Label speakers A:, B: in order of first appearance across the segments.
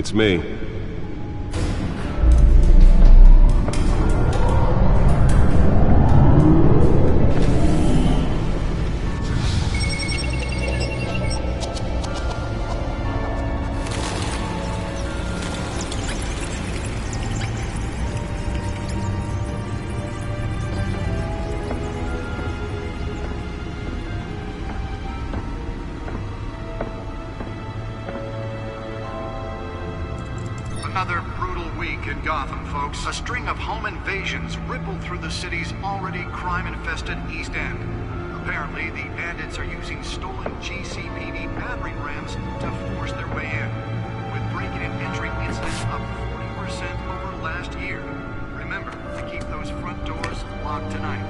A: It's me.
B: Another brutal week in Gotham, folks. A string of home invasions rippled through the city's already crime-infested East End. Apparently, the bandits are using stolen GCPD battering rams to force their way in, with breaking and entering incidents up 40% over last year. Remember to keep those front doors locked tonight.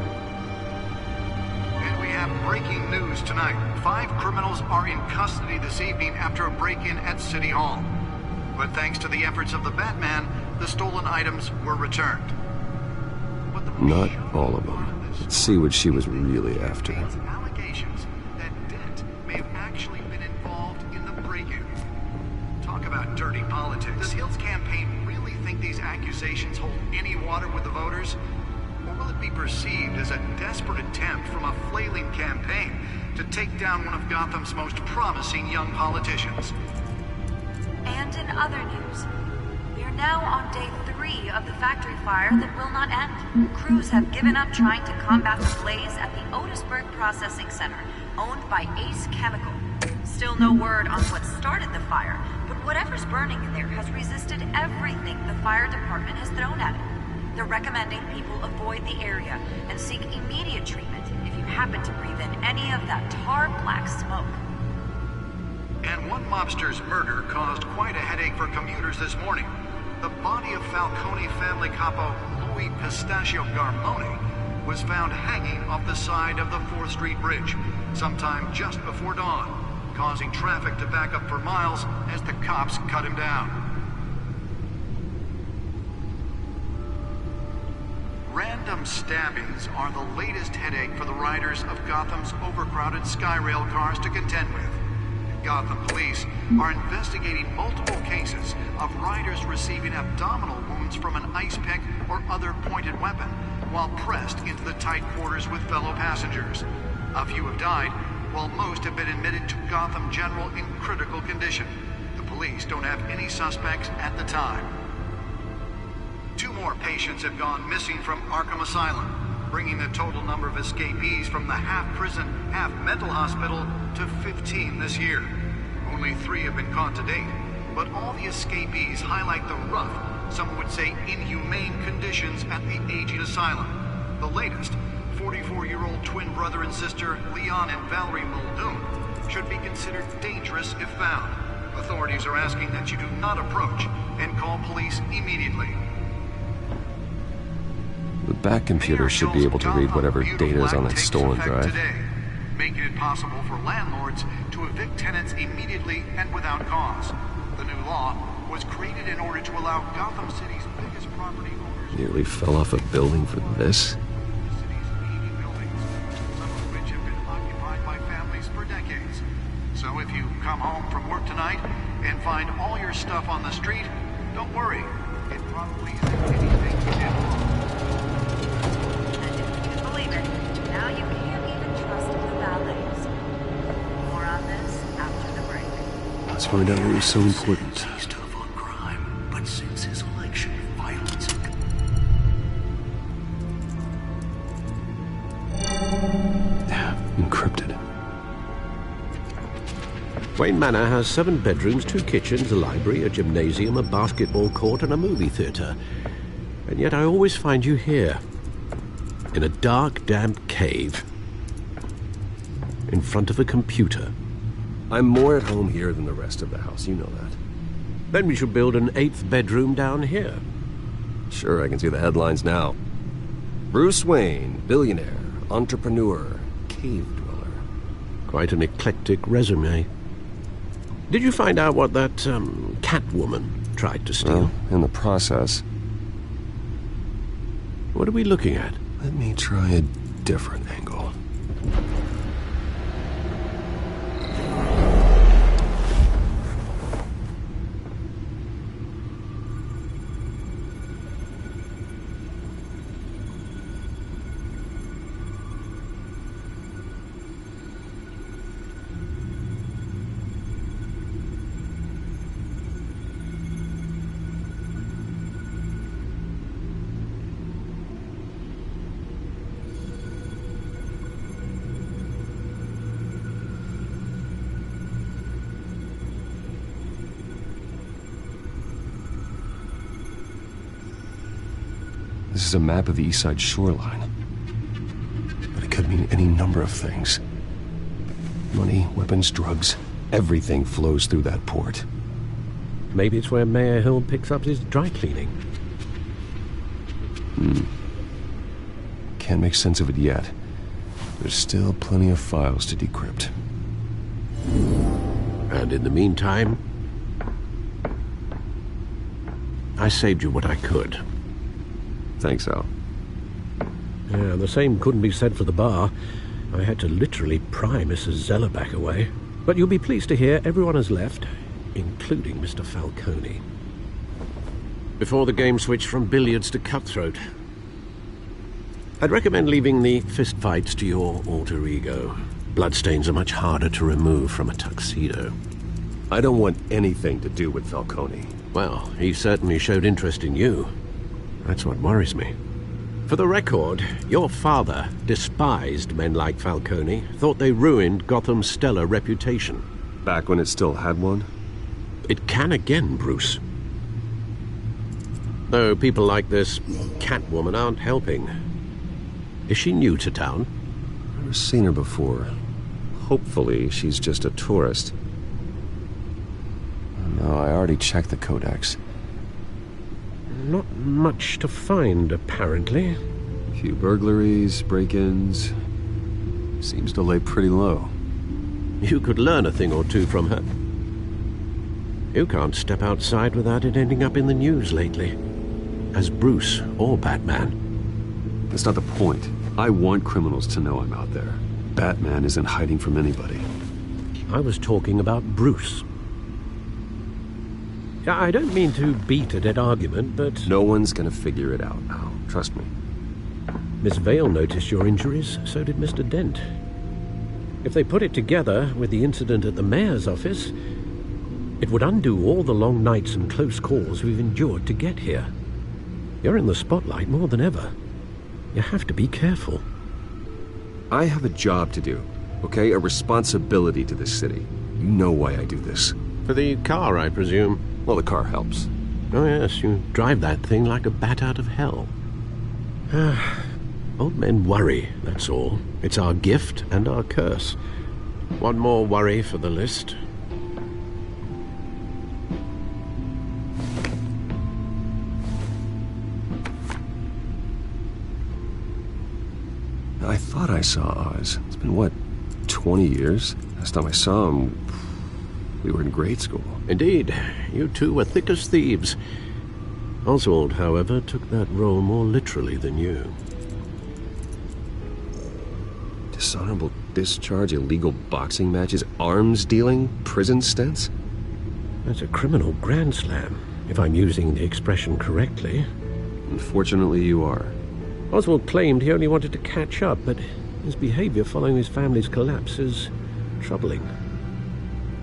B: And we have breaking news tonight. 5 criminals are in custody this evening after a break-in at City Hall. But thanks to the efforts of the Batman, the stolen items were returned.
A: Not all of them. Let's see what she was really after.
B: Allegations that Dent may have actually been involved in the break-in. Talk about dirty politics. Does Hill's campaign really think these accusations hold any water with the voters? Or will it be perceived as a desperate attempt from a flailing campaign to take down one of Gotham's most promising young politicians?
C: And in other news, we are now on day 3 of the factory fire that will not end. Crews have given up trying to combat the blaze at the Otisburg Processing Center, owned by Ace Chemical. Still no word on what started the fire, but whatever's burning in there has resisted everything the fire department has thrown at it. They're recommending people avoid the area and seek immediate treatment if you happen to breathe in any of that tar black smoke.
B: And one mobster's murder caused quite a headache for commuters this morning. The body of Falcone family capo Louis Pistachio Garmone was found hanging off the side of the 4th Street Bridge sometime just before dawn, causing traffic to back up for miles as the cops cut him down. Random stabbings are the latest headache for the riders of Gotham's overcrowded Skyrail cars to contend with. Gotham police are investigating multiple cases of riders receiving abdominal wounds from an ice pick or other pointed weapon while pressed into the tight quarters with fellow passengers. A few have died, while most have been admitted to Gotham General in critical condition. The police don't have any suspects at the time. 2 more patients have gone missing from Arkham Asylum, bringing the total number of escapees from the half-prison, half-mental hospital to 15 this year. Only 3 have been caught to date, but all the escapees highlight the rough, some would say inhumane conditions at the aging asylum. The latest, 44-year-old twin brother and sister Leon and Valerie Muldoon, should be considered dangerous if found. Authorities are asking that you do not approach and call police immediately.
A: The back computer should be able to read whatever data is on that stolen drive.
B: Today, making it possible for landlords to evict tenants immediately and without cause. The new law was created in order to allow Gotham City's biggest property owners...
A: Nearly fell off a building for this?
B: The city's 80 buildings, some of which have been occupied by families for decades. So if you come home from work tonight and find all your stuff on the street, don't worry. It probably isn't anything you did wrong.
C: Believe it, now you can't even trust the valets. More on this after the break.
A: Let's find out what was so important.
D: He's tough on crime, but since his election, violence...
A: Encrypted.
E: Wayne Manor has 7 bedrooms, 2 kitchens, a library, a gymnasium, a basketball court, and a movie theater. And yet I always find you here. In a dark, damp cave. In front of a computer.
A: I'm more at home here than the rest of the house, you know that.
E: Then we should build an 8th bedroom down here.
A: Sure, I can see the headlines now. Bruce Wayne, billionaire, entrepreneur, cave dweller.
E: Quite an eclectic resume. Did you find out what that, Catwoman tried to steal?
A: Well, in the process.
E: What are we looking at?
A: Let me try a different angle.
F: This is a map of the east side shoreline. But it could mean any number of things. Money, weapons, drugs, everything flows through that port.
E: Maybe it's where Mayor Hill picks up his dry cleaning.
F: Can't make sense of it yet. There's still plenty of files to decrypt.
E: And in the meantime, I saved you what I could.
F: Thanks, Al.
E: Yeah, the same couldn't be said for the bar. I had to literally pry Mrs. Zellerback away. But you'll be pleased to hear everyone has left, including Mr. Falcone. Before the game switched from billiards to cutthroat. I'd recommend leaving the fistfights to your alter ego. Bloodstains are much harder to remove from a tuxedo.
F: I don't want anything to do with Falcone.
E: Well, he certainly showed interest in you. That's what worries me. For the record, your father despised men like Falcone, thought they ruined Gotham's stellar reputation.
F: Back when it still had one?
E: It can again, Bruce. Though people like this Catwoman aren't helping. Is she new to town?
F: Never seen her before. Hopefully, she's just a tourist. No, I already checked the codex.
E: Not much to find, apparently.
F: A few burglaries, break-ins. Seems to lay pretty low.
E: You could learn a thing or two from her. You can't step outside without it ending up in the news lately. As Bruce or Batman.
F: That's not the point. I want criminals to know I'm out there. Batman isn't hiding from anybody.
E: I was talking about Bruce. I don't mean to beat a dead argument, but...
F: No one's gonna figure it out now. Trust me.
E: Miss Vale noticed your injuries, so did Mr. Dent. If they put it together with the incident at the mayor's office, it would undo all the long nights and close calls we've endured to get here. You're in the spotlight more than ever. You have to be careful.
F: I have a job to do, okay? A responsibility to this city. You know why I do this.
E: For the car, I presume.
F: Well, the car helps.
E: Oh yes, you drive that thing like a bat out of hell. Old men worry, that's all. It's our gift and our curse. One more worry for the list.
F: I thought I saw Oz. It's been, what, 20 years? Last time I saw him, we were in grade school.
E: Indeed, you two were thick as thieves. Oswald, however, took that role more literally than you.
F: Dishonorable discharge, illegal boxing matches, arms dealing, prison stints?
E: That's a criminal grand slam, if I'm using the expression correctly.
F: Unfortunately, you are.
E: Oswald claimed he only wanted to catch up, but his behavior following his family's collapse is troubling.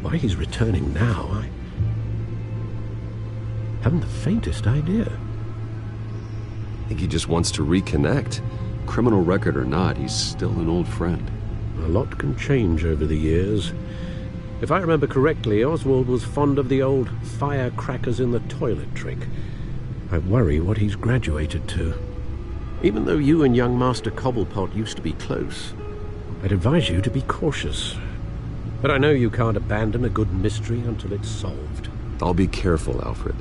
E: Why he's returning now, I haven't the faintest idea.
F: I think he just wants to reconnect. Criminal record or not, he's still an old friend.
E: A lot can change over the years. If I remember correctly, Oswald was fond of the old firecrackers in the toilet trick. I worry what he's graduated to. Even though you and young Master Cobblepot used to be close, I'd advise you to be cautious. But I know you can't abandon a good mystery until it's solved.
F: I'll be careful, Alfred.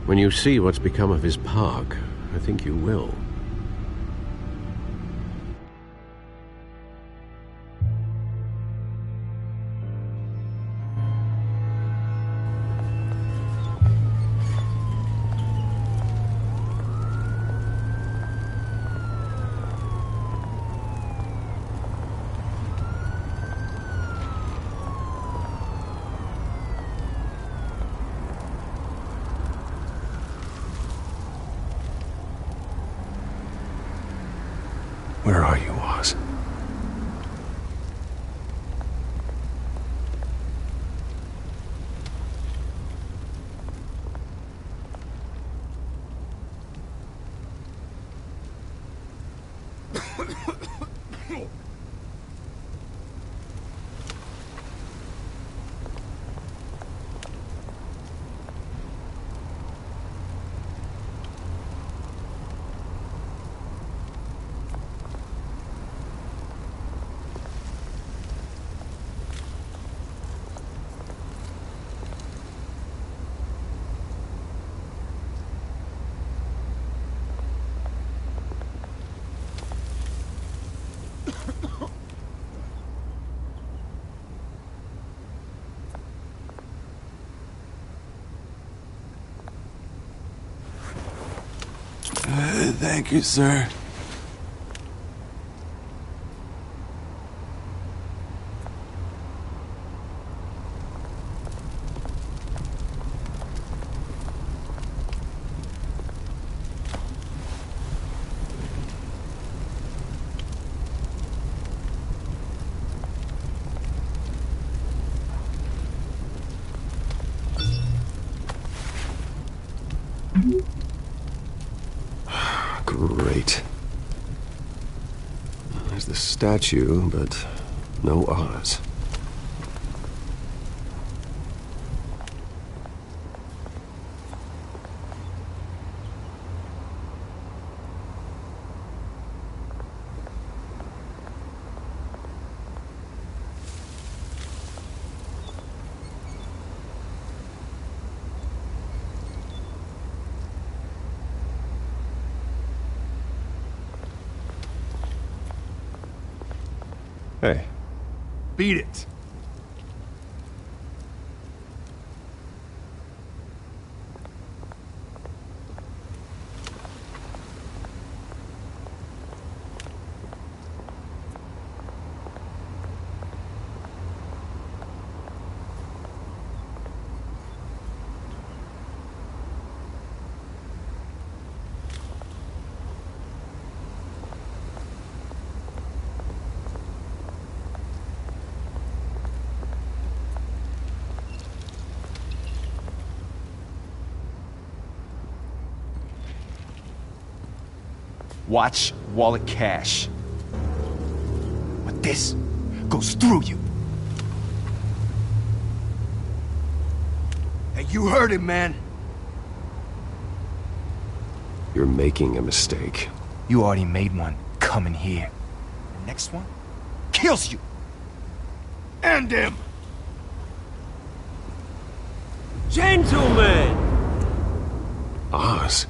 E: When you see what's become of his park, I think you will.
F: Where are you, Oz? Thank you, sir. Great. There's the statue, but no Oz. Hey.
G: Beat it. Watch wallet cash. But this goes through you. Hey, you heard him, man.
F: You're making a mistake.
G: You already made one coming here. The next one kills you. And him.
H: Gentlemen!
F: Oz?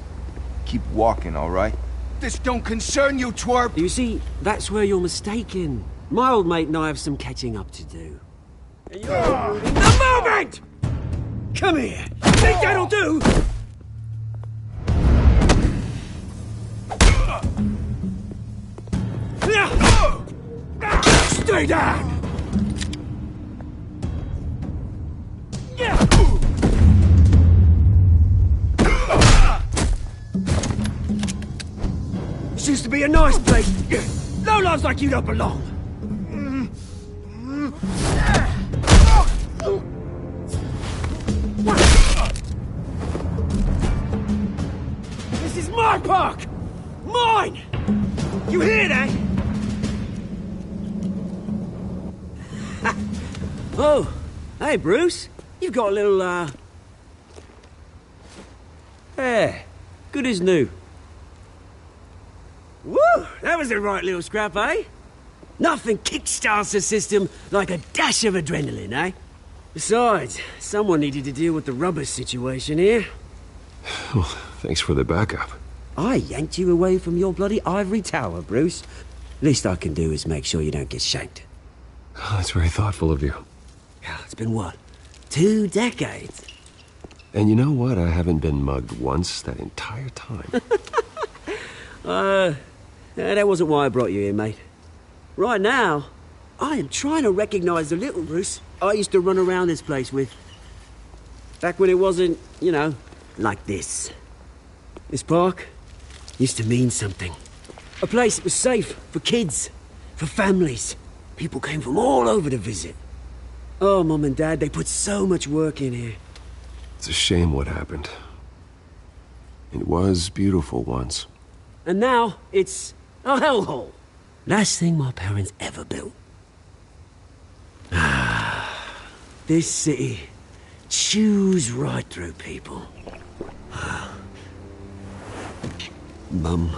G: Keep walking, all right? This don't concern you, twerp!
H: You see, that's where you're mistaken. My old mate and I have some catching up to do. And you're the moment! Come here! Think that'll do? Stay down! This used to be a nice place. No lives like you don't belong. This is my park! Mine! You hear that? Oh, hey, Bruce. You've got a little, hair. Good as new. Woo! That was a right little scrap, eh? Nothing kickstarts the system like a dash of adrenaline, eh? Besides, someone needed to deal with the rubber situation here.
F: Well, thanks for the backup.
H: I yanked you away from your bloody ivory tower, Bruce. Least I can do is make sure you don't get shanked.
F: Oh, that's very thoughtful of you.
H: Yeah, it's been what? 2 decades?
F: And you know what? I haven't been mugged once that entire time.
H: That wasn't why I brought you here, mate. Right now, I am trying to recognize the little Bruce I used to run around this place with. Back when it wasn't, you know, like this. This park used to mean something. A place that was safe for kids, for families. People came from all over to visit. Oh, Mum and Dad, they put so much work in here.
F: It's a shame what happened. It was beautiful once.
H: And now, it's a hellhole. Last thing my parents ever built. This city chews right through people. Mum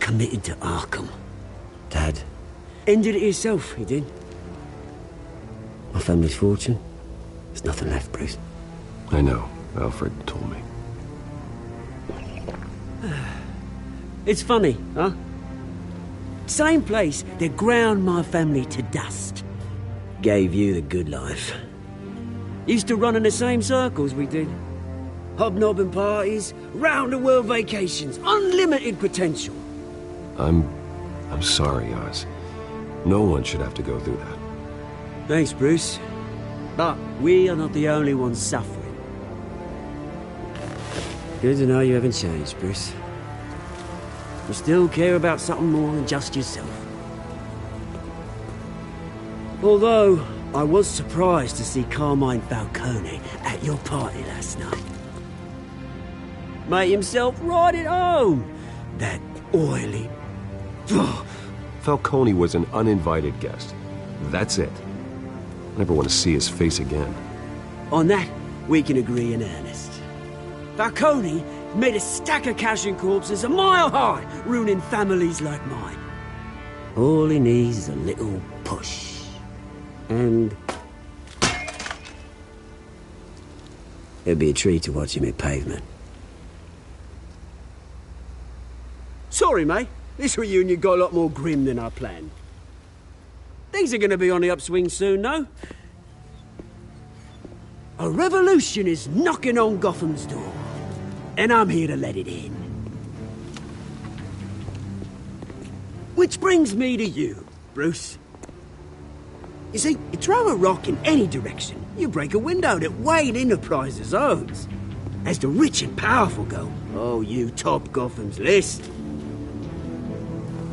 H: committed to Arkham. Dad ended it himself, he did. My family's fortune, there's nothing left, Bruce.
F: I know. Alfred told me.
H: It's funny, huh? Same place that ground my family to dust. Gave you the good life. Used to run in the same circles we did. Hobnobbing parties, round-the-world vacations, unlimited potential.
F: I'm sorry, Oz. No one should have to go through that.
H: Thanks, Bruce. But we are not the only ones suffering. Good to know you haven't changed, Bruce. You still care about something more than just yourself. Although, I was surprised to see Carmine Falcone at your party last night. Made himself right at home. That oily...
F: Falcone was an uninvited guest. That's it. I never want to see his face again.
H: On that, we can agree in earnest. Falcone made a stack of cash and corpses a mile high, ruining families like mine. All he needs is a little push. And... it'd be a treat to watch him hit pavement. Sorry, mate. This reunion got a lot more grim than I planned. Things are gonna be on the upswing soon, though. A revolution is knocking on Gotham's door. And I'm here to let it in. Which brings me to you, Bruce. You see, you throw a rock in any direction, you break a window that Wayne Enterprises owns. As the rich and powerful go, oh, you top Gotham's list.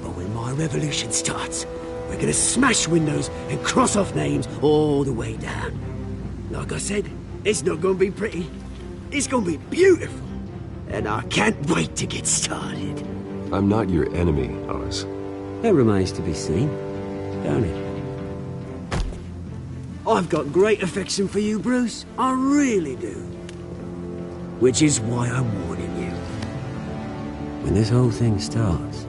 H: But when my revolution starts, we're gonna smash windows and cross off names all the way down. Like I said, it's not gonna be pretty. It's gonna be beautiful. And I can't wait to get started.
F: I'm not your enemy, Oz.
H: That remains to be seen, don't it? I've got great affection for you, Bruce. I really do. Which is why I'm warning you. When this whole thing starts,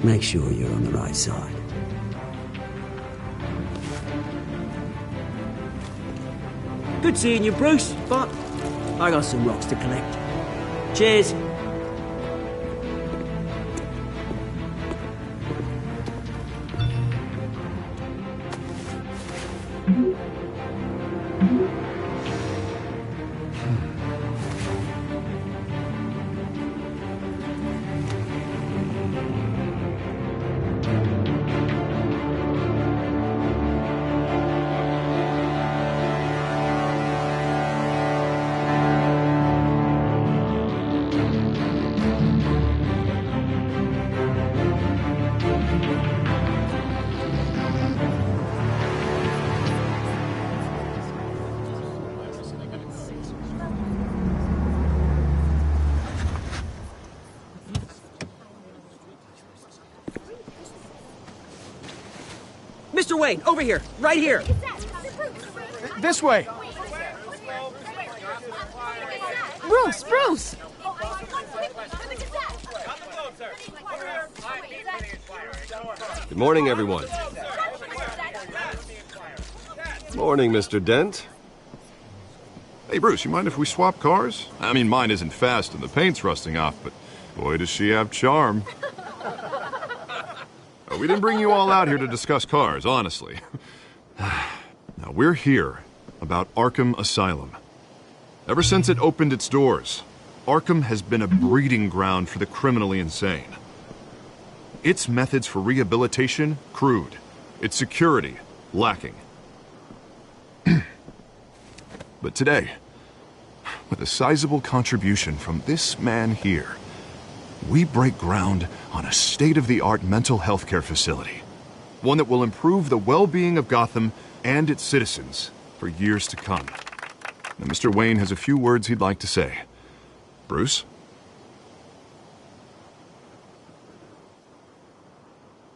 H: make sure you're on the right side. Good seeing you, Bruce, but I got some rocks to collect. Cheers. Mr. Wayne, over here, right here.
G: This way.
I: Bruce!
F: Good morning, everyone. Morning, Mr. Dent.
J: Hey, Bruce, you mind if we swap cars? I mean, mine isn't fast and the paint's rusting off, but boy, does she have charm. We didn't bring you all out here to discuss cars, honestly. Now, we're here about Arkham Asylum. Ever since it opened its doors, Arkham has been a breeding ground for the criminally insane. Its methods for rehabilitation, crude. Its security, lacking. But today, with a sizable contribution from this man here, we break ground on a state-of-the-art mental health care facility. One that will improve the well-being of Gotham and its citizens for years to come. Now, Mr. Wayne has a few words he'd like to say. Bruce?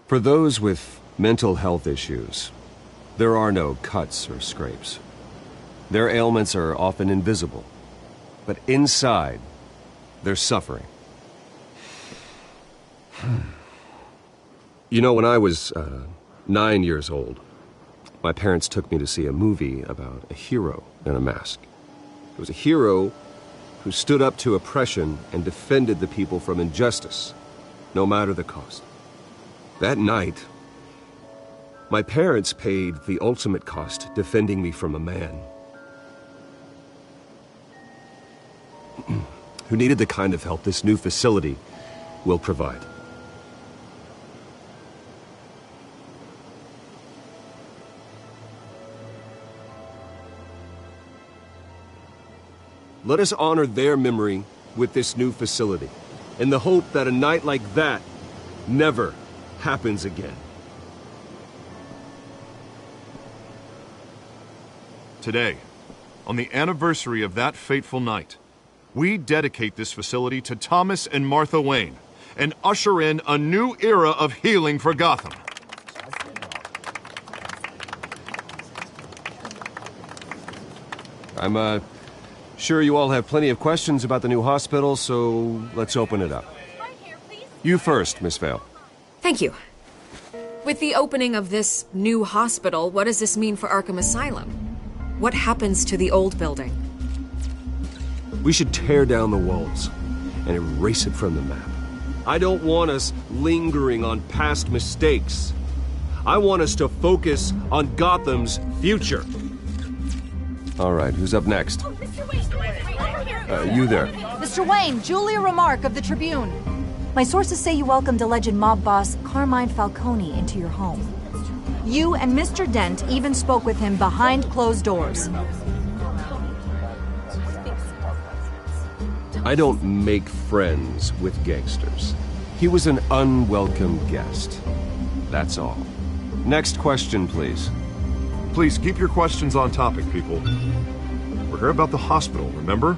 F: For those with mental health issues, there are no cuts or scrapes. Their ailments are often invisible, but inside, they're suffering. You know, when I was 9 years old, my parents took me to see a movie about a hero in a mask. It was a hero who stood up to oppression and defended the people from injustice, no matter the cost. That night, my parents paid the ultimate cost defending me from a man. who needed the kind of help this new facility will provide. Let us honor their memory with this new facility, in the hope that a night like that never happens again.
J: Today, on the anniversary of that fateful night, we dedicate this facility to Thomas and Martha Wayne and usher in a new era of healing for Gotham.
F: I'm sure you all have plenty of questions about the new hospital, so let's open it up. You first, Miss Vale.
I: Thank you. With the opening of this new hospital, what does this mean for Arkham Asylum? What happens to the old building?
F: We should tear down the walls and erase it from the map. I don't want us lingering on past mistakes. I want us to focus on Gotham's future. All right, who's up next? You there.
K: Mr. Wayne, Julia Remark of the Tribune. My sources say you welcomed alleged mob boss Carmine Falcone into your home. You and Mr. Dent even spoke with him behind closed doors.
F: I don't make friends with gangsters. He was an unwelcome guest. That's all. Next question, please.
J: Please keep your questions on topic, people. We're here about the hospital, remember?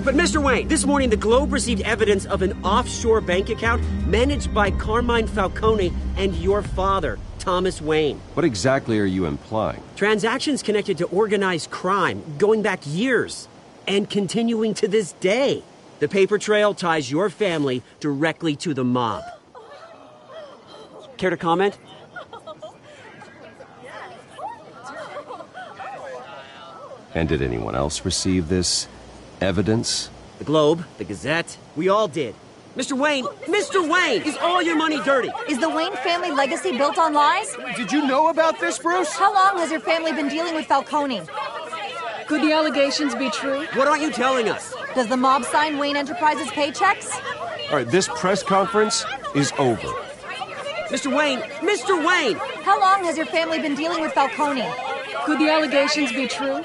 H: But Mr. Wayne, this morning the Globe received evidence of an offshore bank account managed by Carmine Falcone and your father, Thomas Wayne.
F: What exactly are you implying?
H: Transactions connected to organized crime, going back years, and continuing to this day. The paper trail ties your family directly to the mob. Care to comment?
F: And did anyone else receive this evidence?
H: The Globe, the Gazette, we all did. Mr. Wayne, is all your money dirty?
K: Is the Wayne family legacy built on lies?
J: Did you know about this, Bruce?
K: How long has your family been dealing with Falcone?
I: Could the allegations be true?
H: What aren't you telling us?
K: Does the mob sign Wayne Enterprises paychecks?
F: All right, this press conference is over.
H: Mr. Wayne!
K: How long has your family been dealing with Falcone?
I: Could the allegations be true?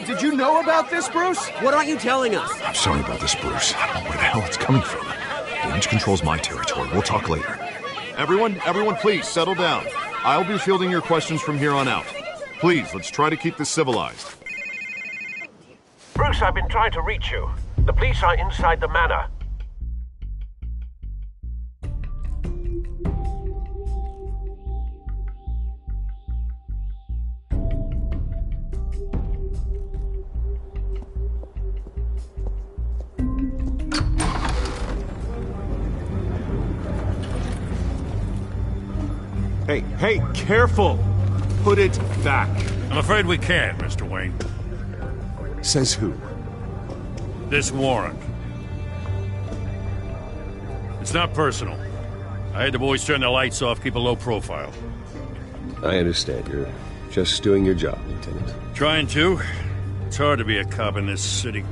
J: Did you know about this, Bruce?
H: What aren't you telling us?
J: I'm sorry about this, Bruce. I don't know where the hell it's coming from. Damage control's my territory. We'll talk later. Everyone, please, settle down. I'll be fielding your questions from here on out. Please, let's try to keep this civilized.
E: Bruce, I've been trying to reach you. The police are inside the manor.
F: Hey, careful! Put it back.
L: I'm afraid we can't, Mr. Wayne.
F: Says who?
L: This warrant. It's not personal. I had the boys turn the lights off, keep a low profile.
F: I understand. You're just doing your job, Lieutenant.
L: Trying to. It's hard to be a cop in this city.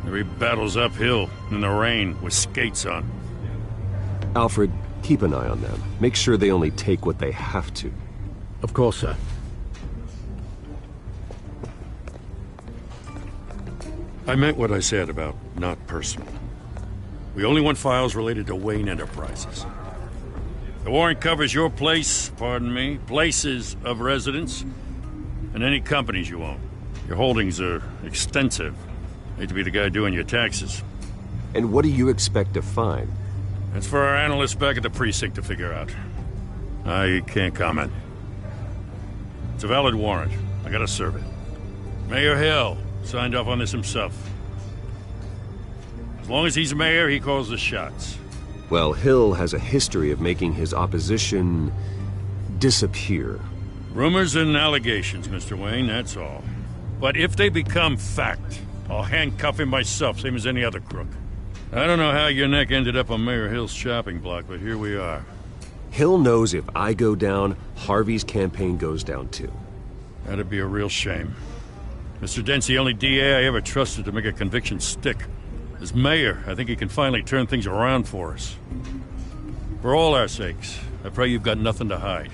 L: Every battle's uphill, in the rain, with skates on.
F: Alfred, keep an eye on them. Make sure they only take what they have to.
E: Of course, sir.
L: I meant what I said about not personal. We only want files related to Wayne Enterprises. The warrant covers your place, pardon me, places of residence, and any companies you own. Your holdings are extensive. Hate to be the guy doing your taxes.
F: And what do you expect to find?
L: That's for our analysts back at the precinct to figure out. I can't comment. It's a valid warrant. I gotta serve it. Mayor Hill signed off on this himself. As long as he's mayor, he calls the shots.
F: Well, Hill has a history of making his opposition disappear.
L: Rumors and allegations, Mr. Wayne, that's all. But if they become fact, I'll handcuff him myself, same as any other crook. I don't know how your neck ended up on Mayor Hill's shopping block, but here we are.
F: Hill knows if I go down, Harvey's campaign goes down too.
L: That'd be a real shame. Mr. Dent's the only DA I ever trusted to make a conviction stick. As mayor, I think he can finally turn things around for us. For all our sakes, I pray you've got nothing to hide.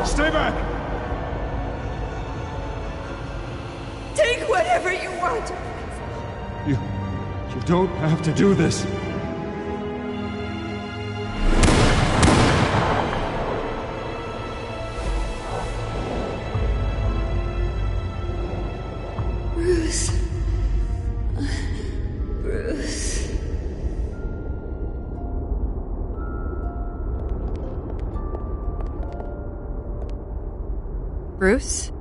J: Stay back!
M: Take whatever you want!
J: You don't have to do this.
M: Bruce. Bruce.
I: Bruce?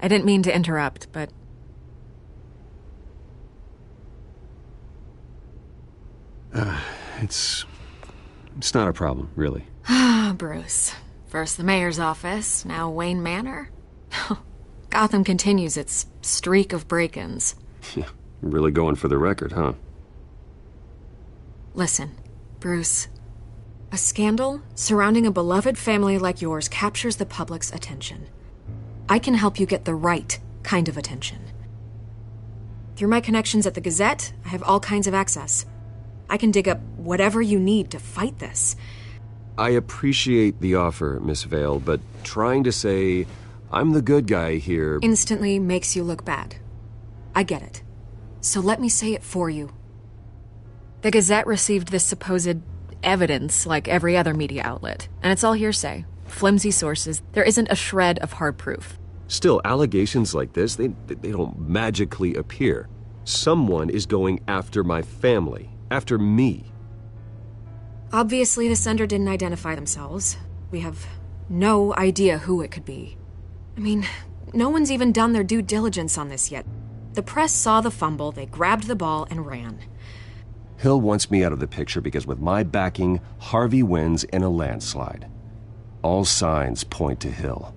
I: I didn't mean to interrupt, but...
F: It's not a problem, really.
I: Ah, Bruce. First the mayor's office, now Wayne Manor. Gotham continues its streak of break-ins.
F: Yeah, really going for the record, huh?
I: Listen, Bruce. A scandal surrounding a beloved family like yours captures the public's attention. I can help you get the right kind of attention. Through my connections at the Gazette, I have all kinds of access. I can dig up whatever you need to fight this.
F: I appreciate the offer, Miss Vale, but trying to say I'm the good guy here
I: instantly makes you look bad. I get it. So let me say it for you. The Gazette received this supposed evidence like every other media outlet, and it's all hearsay. Flimsy sources. There isn't a shred of hard proof.
F: Still, allegations like this, they don't magically appear. Someone is going after my family, after me.
I: Obviously, the sender didn't identify themselves. We have no idea who it could be. I mean, no one's even done their due diligence on this yet. The press saw the fumble, they grabbed the ball and ran.
F: Hill wants me out of the picture because with my backing, Harvey wins in a landslide. All signs point to Hill.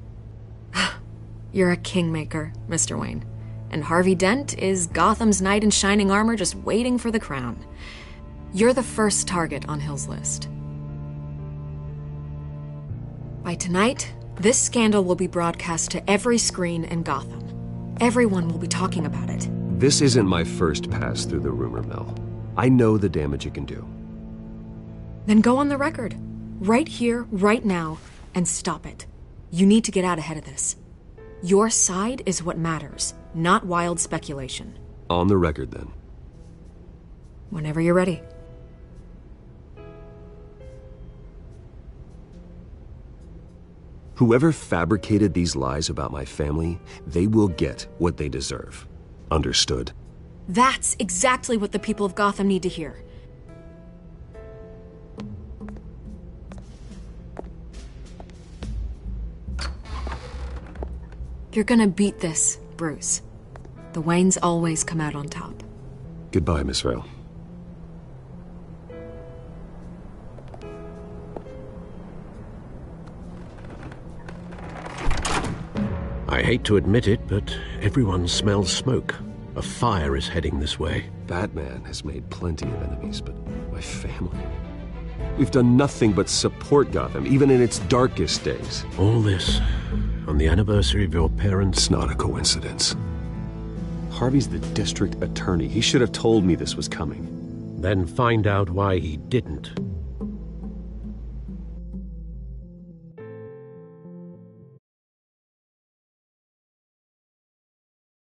I: You're a kingmaker, Mr. Wayne. And Harvey Dent is Gotham's knight in shining armor just waiting for the crown. You're the first target on Hill's list. By tonight, this scandal will be broadcast to every screen in Gotham. Everyone will be talking about it.
F: This isn't my first pass through the rumor mill. I know the damage it can do.
I: Then go on the record. Right here, right now, and stop it. You need to get out ahead of this. Your side is what matters, not wild speculation.
F: On the record, then.
I: Whenever you're ready.
F: Whoever fabricated these lies about my family, they will get what they deserve. Understood?
I: That's exactly what the people of Gotham need to hear. You're gonna beat this, Bruce. The Waynes always come out on top.
F: Goodbye, Miss Vale.
E: I hate to admit it, but everyone smells smoke. A fire is heading this way.
F: Batman has made plenty of enemies, but my family... We've done nothing but support Gotham, even in its darkest days.
E: All this on the anniversary of your parents'...
F: It's not a coincidence. Harvey's the district attorney. He should have told me this was coming.
E: Then find out why he didn't.